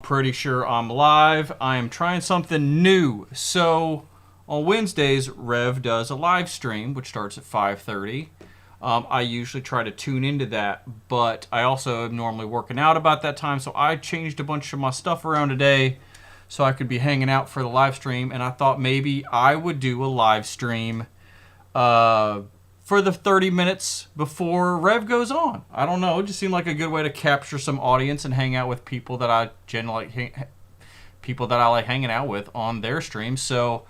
Pretty sure I'm live. I am trying something new. So on Wednesdays, Rev does a live stream, which starts at 5:30. I usually try to tune into that, but I also am normally working out about that time, so I changed a bunch of my stuff around today so I could be hanging out for the live stream, and I thought maybe I would do a live stream for the 30 minutes before Rev goes on. I don't know. It just seemed like a good way to capture some audience and hang out with people that I generally like hanging out with on their streams. So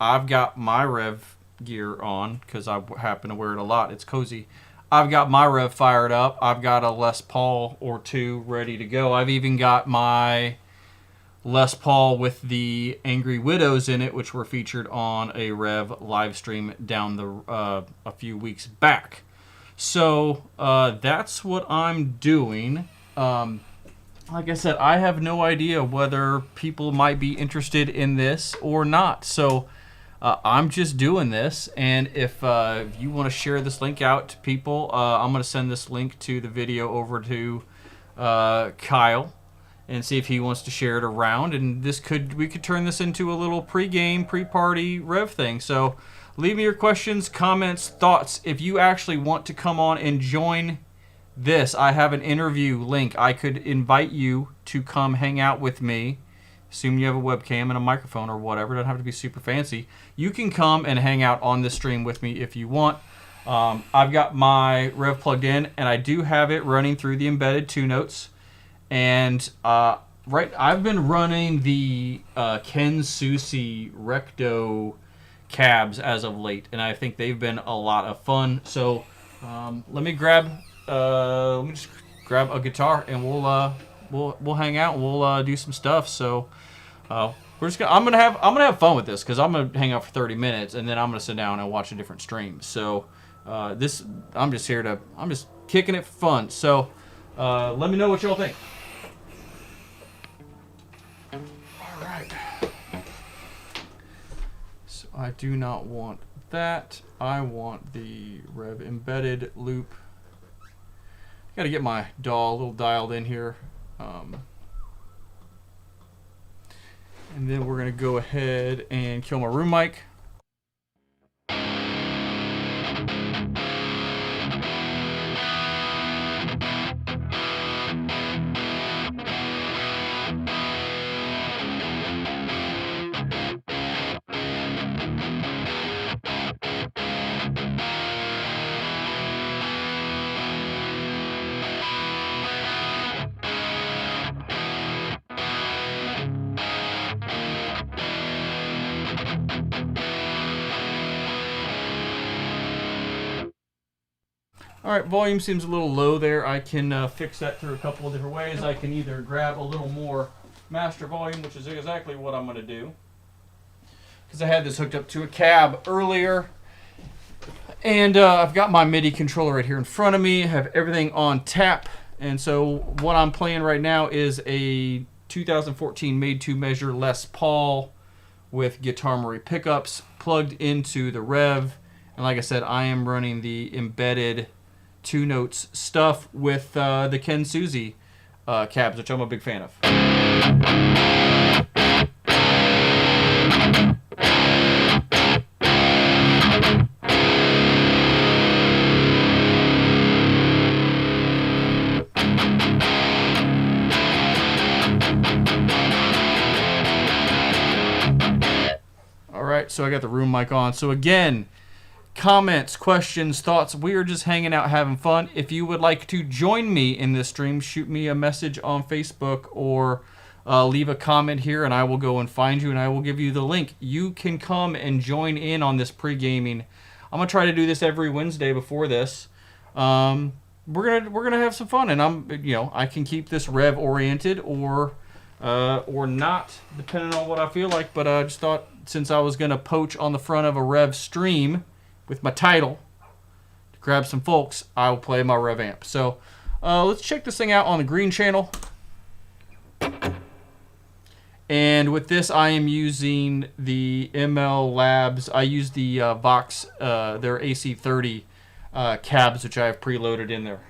I've got my Rev gear on because I happen to wear it a lot. It's cozy. I've got my Rev fired up. I've got a Les Paul or two ready to go. I've even got my Les Paul with the Angry Widows in it, which were featured on a Rev live stream down a few weeks back. So that's what I'm doing. Like I said, I have no idea whether people might be interested in this or not. So I'm just doing this, and if you want to share this link out to people, I'm going to send this link to the video over to Kyle and see if he wants to share it around, and we could turn this into a little pre-game, pre-party Rev thing. So leave me your questions, comments, thoughts. If you actually want to come on and join this, I have an interview link. I could invite you to come hang out with me. Assume you have a webcam and a microphone or whatever. It doesn't have to be super fancy. You can come and hang out on this stream with me if you want. I've got my Rev plugged in, and I do have it running through the embedded 2-notes. And I've been running the Ken Susi Recto cabs as of late, and I think they've been a lot of fun. So let me just grab a guitar, and we'll hang out, and we'll do some stuff. So I'm gonna have fun with this because I'm gonna hang out for 30 minutes, and then I'm gonna sit down and watch a different stream. So I'm just kicking it for fun. So let me know what y'all think. All right. So I do not want that. I want the Rev embedded loop. Got to get my DAW a little dialed in here. And then we're going to go ahead and kill my room mic. Alright, volume seems a little low there. I can fix that through a couple of different ways. I can either grab a little more master volume, which is exactly what I'm going to do, because I had this hooked up to a cab earlier. And I've got my MIDI controller right here in front of me. I have everything on tap. And so what I'm playing right now is a 2014 made-to-measure Les Paul with Guitarmery pickups plugged into the Rev. And like I said, I am running the embedded 2-notes stuff with the Ken Susi cabs, which I'm a big fan of. All right, so I got the room mic on. So again, comments, questions, thoughts. We are just hanging out, having fun. If you would like to join me in this stream, shoot me a message on Facebook or leave a comment here, and I will go and find you, and I will give you the link. You can come and join in on this pre-gaming. I'm gonna try to do this every Wednesday before this. We're gonna have some fun, and I can keep this Rev oriented or not, depending on what I feel like. But I just thought, since I was gonna poach on the front of a Rev stream with my title to grab some folks, I will play my Rev amp. So let's check this thing out on the green channel. And with this, I am using the ML Labs. I use the Vox, their AC30 cabs, which I have preloaded in there.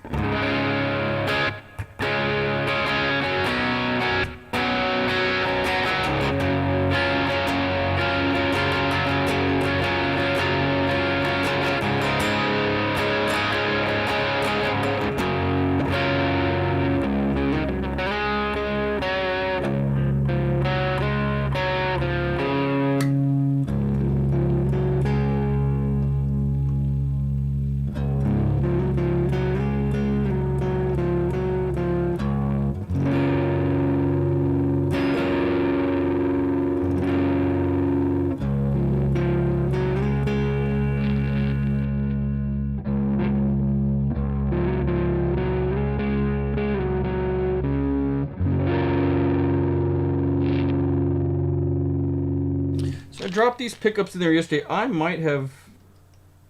dropped these pickups in there yesterday. I might have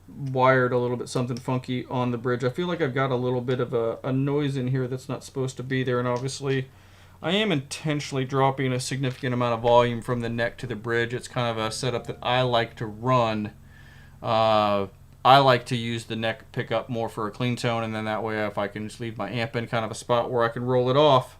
wired a little bit something funky on the bridge. I feel like I've got a little bit of a noise in here that's not supposed to be there, and obviously I am intentionally dropping a significant amount of volume from the neck to the bridge. It's kind of a setup that I like to run. I like to use the neck pickup more for a clean tone, and then that way if I can just leave my amp in kind of a spot where I can roll it off.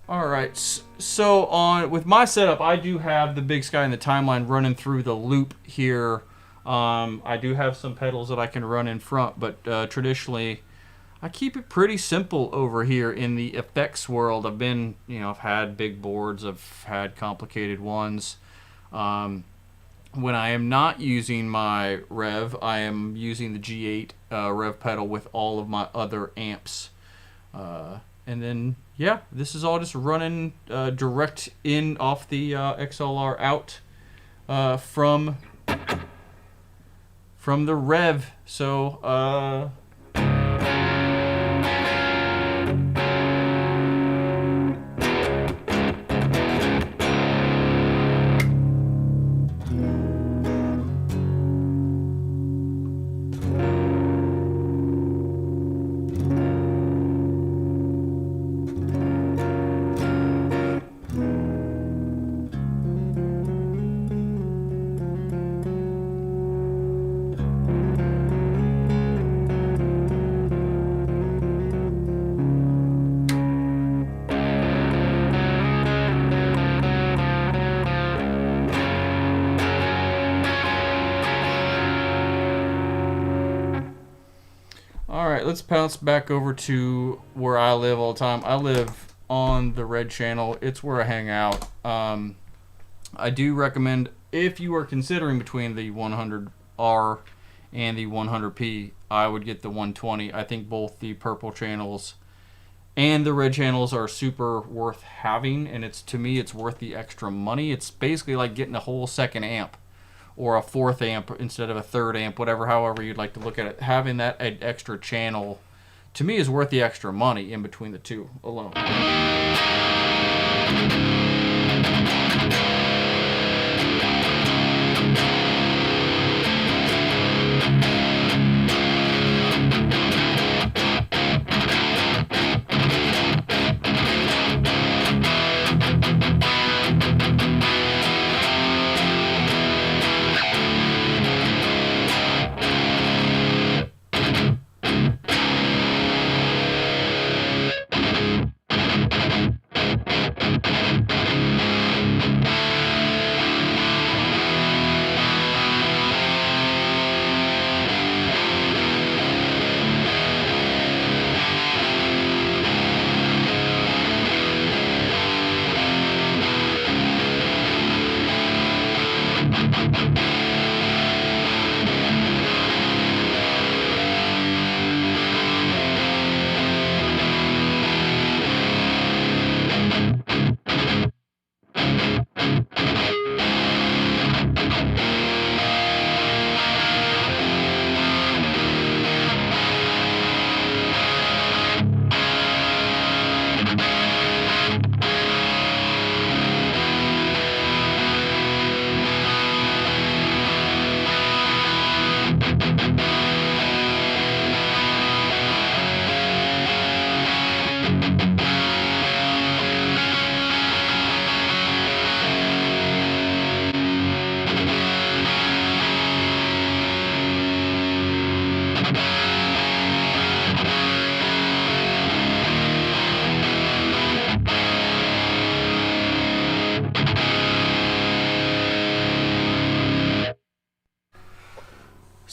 All right, so with my setup, I do have the Big Sky and the Timeline running through the loop here. I do have some pedals that I can run in front, but traditionally, I keep it pretty simple over here in the effects world. I've had big boards, I've had complicated ones. When I am not using my Rev, I am using the G8 Rev pedal with all of my other amps. And then, yeah, this is all just running direct in off the XLR out from the Rev. So, Alright, let's bounce back over to where I live all the time. I live on the Red Channel. It's where I hang out. I do recommend, if you are considering between the 100R and the 100P, I would get the 120. I think both the purple channels and the red channels are super worth having, and to me it's worth the extra money. It's basically like getting a whole second amp or a fourth amp instead of a third amp, however you'd like to look at it. Having that extra channel, to me, is worth the extra money in between the two alone.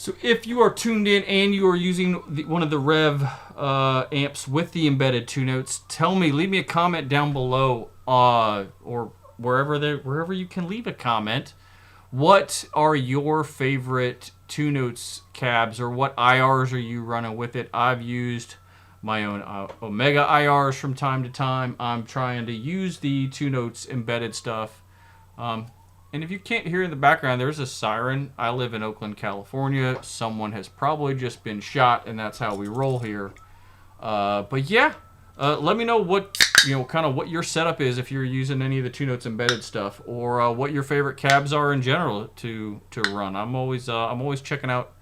So if you are tuned in and you are using one of the Rev amps with the embedded 2 notes, tell me, leave me a comment down below, or wherever you can leave a comment. What are your favorite 2 notes cabs, or what IRs are you running with it? I've used my own Omega IRs from time to time. I'm trying to use the 2 notes embedded stuff. And if you can't hear in the background, there's a siren. I live in Oakland, California. Someone has probably just been shot, and that's how we roll here. But yeah, let me know what kind of what your setup is if you're using any of the 2 notes embedded stuff, or what your favorite cabs are in general to run. I'm always checking out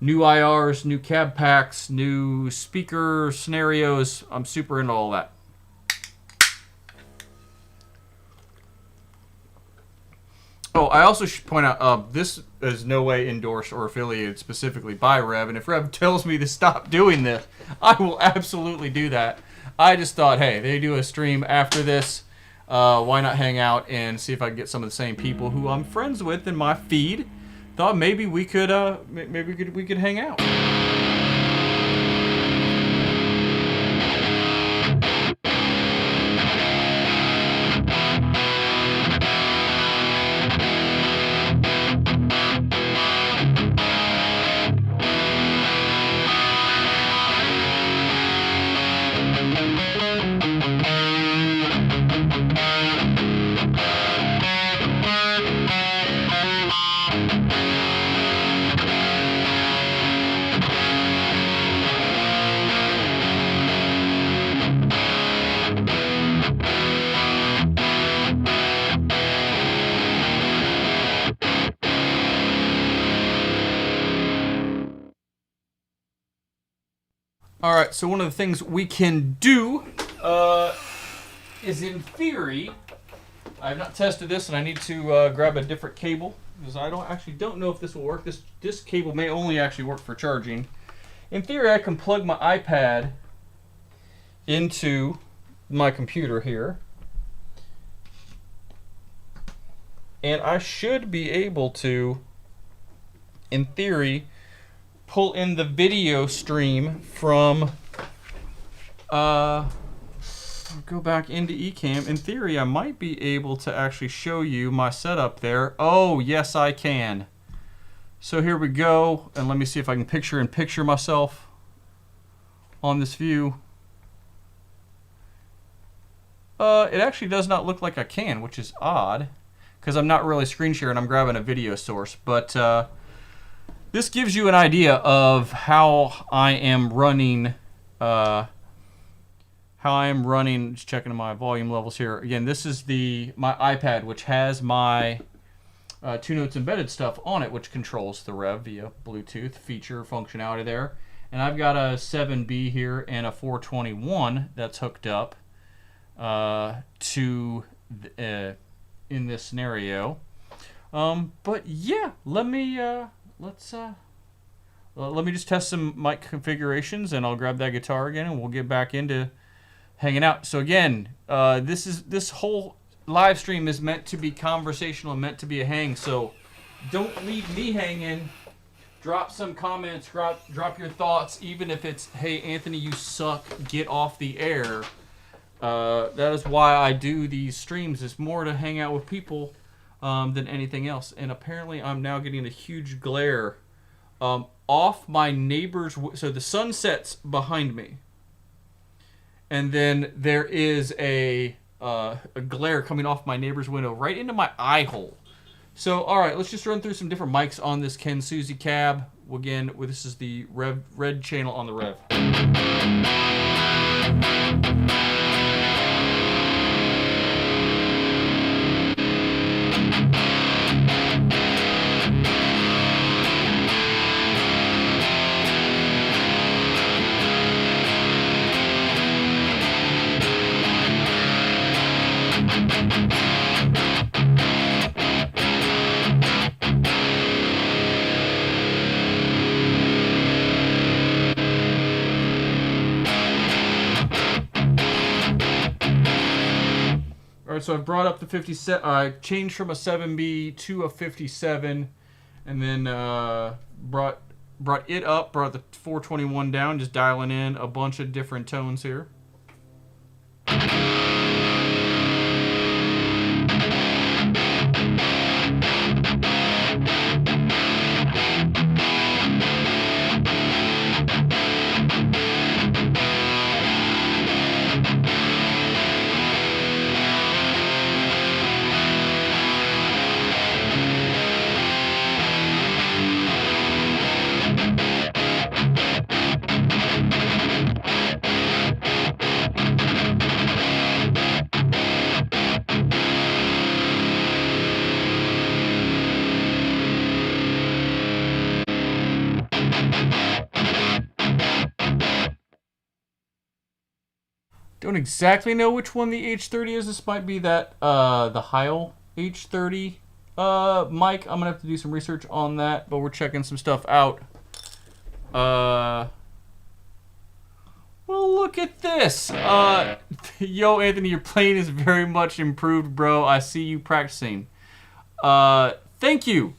new IRs, new cab packs, new speaker scenarios. I'm super into all that. Oh, I also should point out, this is no way endorsed or affiliated specifically by Rev, and if Rev tells me to stop doing this, I will absolutely do that. I just thought, hey, they do a stream after this, why not hang out and see if I can get some of the same people who I'm friends with in my feed. Thought maybe we could hang out. All right, so one of the things we can do is, in theory, I've not tested this, and I need to grab a different cable because I don't know if this will work. This cable may only actually work for charging. In theory, I can plug my iPad into my computer here, and I should be able to, in theory, pull in the video stream from go back into Ecamm. In theory, I might be able to actually show you my setup there. Oh, yes, I can. So here we go, and let me see if I can picture myself on this view. It actually does not look like I can, which is odd, because I'm not really screen sharing. I'm grabbing a video source, but this gives you an idea of how I am running. Just checking my volume levels here. Again, this is my iPad, which has my 2 notes embedded stuff on it, which controls the Rev via Bluetooth feature functionality there. And I've got a 7B here and a 421 that's hooked up to in this scenario. But yeah, let me just test some mic configurations, and I'll grab that guitar again, and we'll get back into hanging out. So again, this whole live stream is meant to be conversational and meant to be a hang. So don't leave me hanging. Drop some comments. Drop your thoughts, even if it's, hey, Anthony, you suck. Get off the air. That is why I do these streams. It's more to hang out with people than anything else. And apparently I'm now getting a huge glare off my neighbor's. So the sun sets behind me, and then there is a glare coming off my neighbor's window right into my eye hole. So all right, let's just run through some different mics on this Ken Susie cab. Again, this is the red channel on the Rev. All right, so I've brought up the 57. I changed from a 7B to a 57, and then brought brought it up, brought the 421 down, just dialing in a bunch of different tones here. Don't exactly know which one the H30 is. This might be that the Heil H30 mic. I'm gonna have to do some research on that, but we're checking some stuff out. Well, look at this. Yo, Anthony, your playing is very much improved, bro. I see you practicing. Thank you.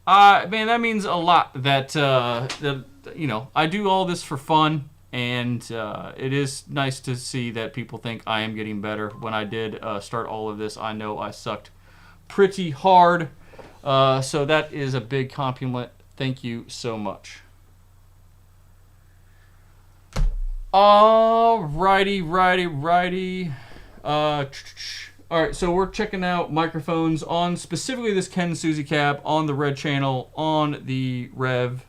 Man, that means a lot. That you know, I do all this for fun. And it is nice to see that people think I am getting better. When I did start all of this, I know I sucked pretty hard. So that is a big compliment. Thank you so much. Righty. All right, so we're checking out microphones on specifically this Ken Suzy cab on the red channel on the Rev.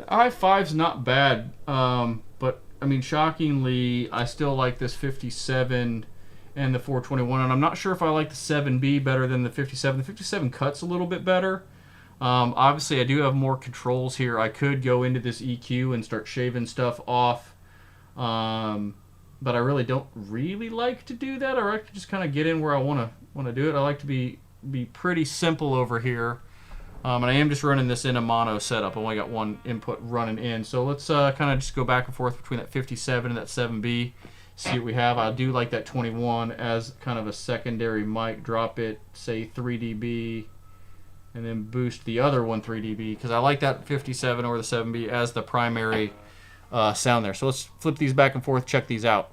i5's not bad, but I mean, shockingly, I still like this 57 and the 421, and I'm not sure if I like the 7B better than the 57. The 57 cuts a little bit better. Obviously, I do have more controls here. I could go into this EQ and start shaving stuff off, but I really don't really like to do that. I like to just kind of get in where I want to do it. I like to be pretty simple over here. And I am just running this in a mono setup. I only got one input running in. So let's kind of just go back and forth between that 57 and that 7B. See what we have. I do like that 21 as kind of a secondary mic. Drop it, say 3 dB, and then boost the other one 3 dB, because I like that 57 or the 7B as the primary sound there. So let's flip these back and forth, check these out.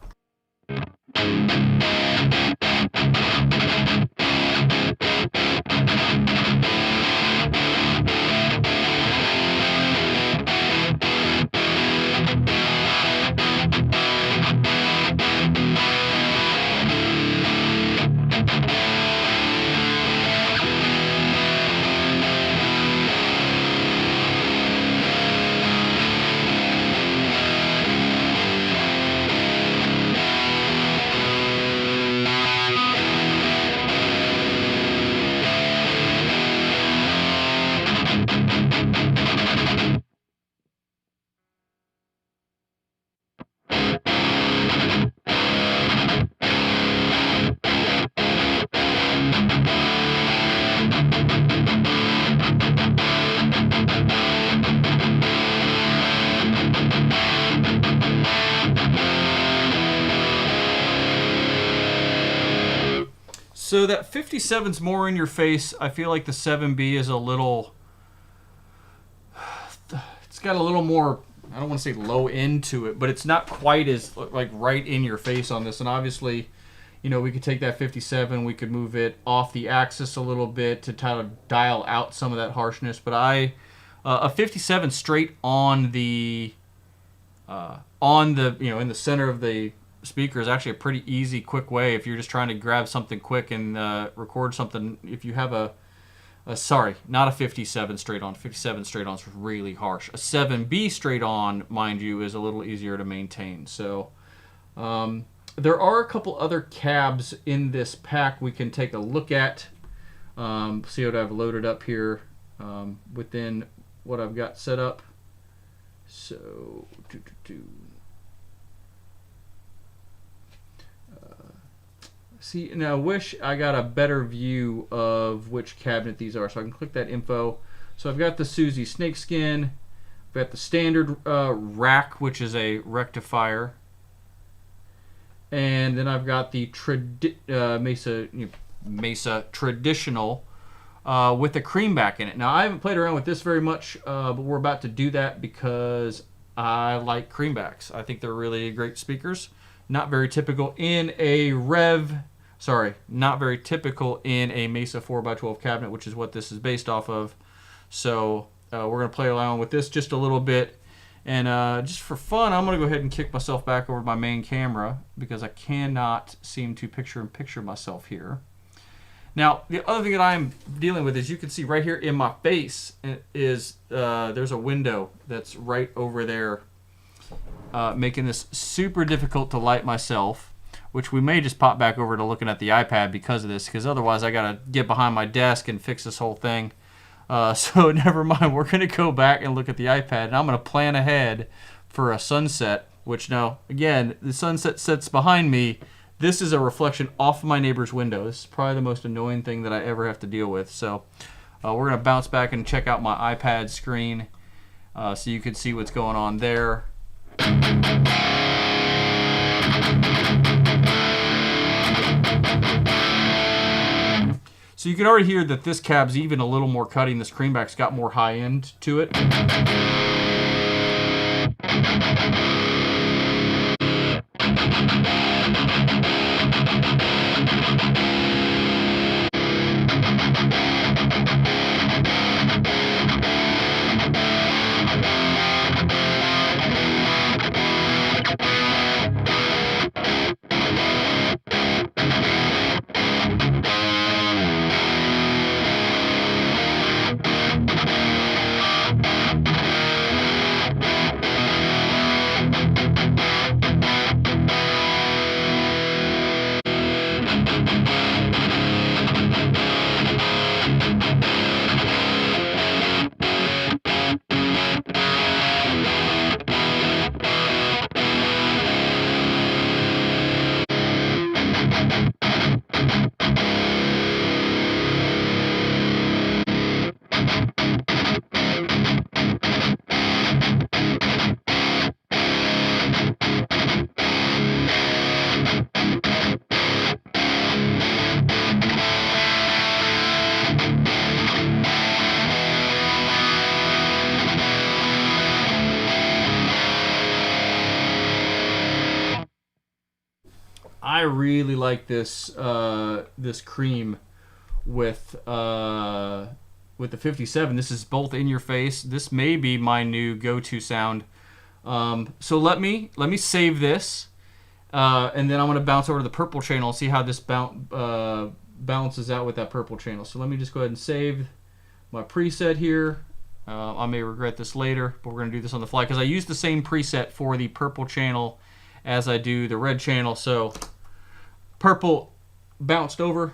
So that 57's more in your face. I feel like the 7B is a little... It's got a little more, I don't want to say low end to it, but it's not quite as like right in your face on this. And obviously, you know, we could take that 57, we could move it off the axis a little bit to try to dial out some of that harshness. But a 57 straight on the you know, in the center of the speaker is actually a pretty easy, quick way if you're just trying to grab something quick and record something. If you have sorry, not a 57 straight on. 57 straight on is really harsh. A 7B straight on, mind you, is a little easier to maintain. So there are a couple other cabs in this pack we can take a look at. See what I've loaded up here within what I've got set up. So, see, now I wish I got a better view of which cabinet these are, so I can click that info. So I've got the Suzy snakeskin, I've got the standard rack, which is a rectifier, and then I've got the Mesa traditional with a creamback in it. Now I haven't played around with this very much, but we're about to do that because I like creambacks. I think they're really great speakers. Not very typical in a not very typical in a Mesa 4x12 cabinet, which is what this is based off of. So we're going to play around with this just a little bit. And just for fun, I'm going to go ahead and kick myself back over to my main camera because I cannot seem to picture myself here. Now, the other thing that I'm dealing with is you can see right here in my face is there's a window that's right over there, making this super difficult to light myself, which we may just pop back over to looking at the iPad because of this, because otherwise I got to get behind my desk and fix this whole thing. So never mind, we're going to go back and look at the iPad, and I'm going to plan ahead for a sunset, which now, again, the sunset sets behind me. This is a reflection off my neighbor's window. This is probably the most annoying thing that I ever have to deal with. So we're going to bounce back and check out my iPad screen so you can see what's going on there. So you can already hear that this cab's even a little more cutting. This creamback's got more high end to it. I really like this this cream with the 57. This is both in your face. This may be my new go-to sound. So let me save this, and then I'm going to bounce over to the purple channel and see how this balances out with that purple channel. So let me just go ahead and save my preset here. I may regret this later, but we're going to do this on the fly because I use the same preset for the purple channel as I do the red channel. So purple bounced over.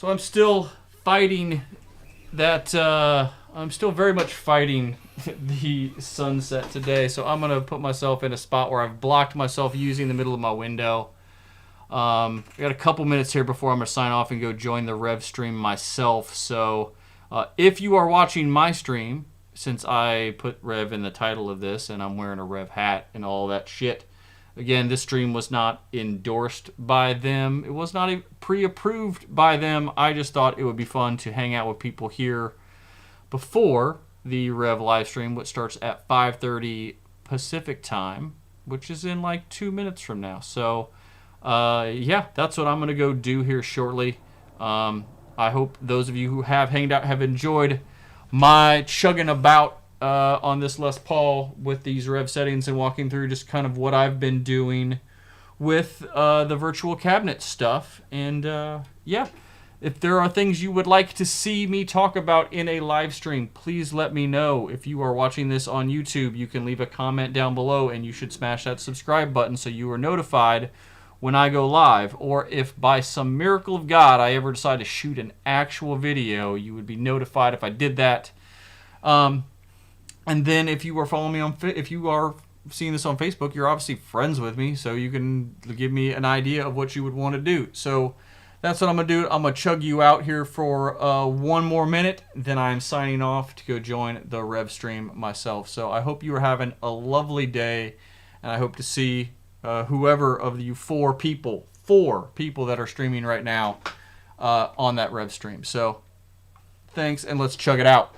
So I'm still fighting that. I'm still very much fighting the sunset today. So I'm gonna put myself in a spot where I've blocked myself using the middle of my window. I got a couple minutes here before I'm gonna sign off and go join the Rev stream myself. So if you are watching my stream, since I put Rev in the title of this and I'm wearing a Rev hat and all that shit. Again, this stream was not endorsed by them. It was not pre-approved by them. I just thought it would be fun to hang out with people here before the Rev live stream, which starts at 5:30 Pacific time, which is in like 2 minutes from now. So, yeah, that's what I'm going to go do here shortly. I hope those of you who have hanged out have enjoyed my chugging about on this Les Paul with these Rev settings and walking through just kind of what I've been doing with the virtual cabinet stuff. And yeah, if there are things you would like to see me talk about in a live stream, please let me know. If you are watching this on YouTube, you can leave a comment down below, and you should smash that subscribe button so you are notified when I go live. Or if by some miracle of God I ever decide to shoot an actual video, you would be notified if I did that. And then if you are following me if you are seeing this on Facebook, you're obviously friends with me, so you can give me an idea of what you would want to do. So that's what I'm going to do. I'm going to chug you out here for 1 more minute, then I'm signing off to go join the Rev stream myself. So I hope you are having a lovely day, and I hope to see whoever of you four people that are streaming right now on that Rev stream. So thanks, and let's chug it out.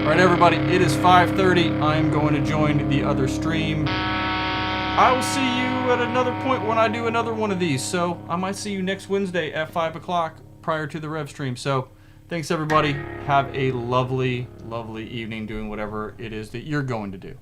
Alright everybody, it is 5:30. I am going to join the other stream. I will see you at another point when I do another one of these. So I might see you next Wednesday at 5 o'clock prior to the Rev stream. So thanks everybody. Have a lovely, lovely evening doing whatever it is that you're going to do.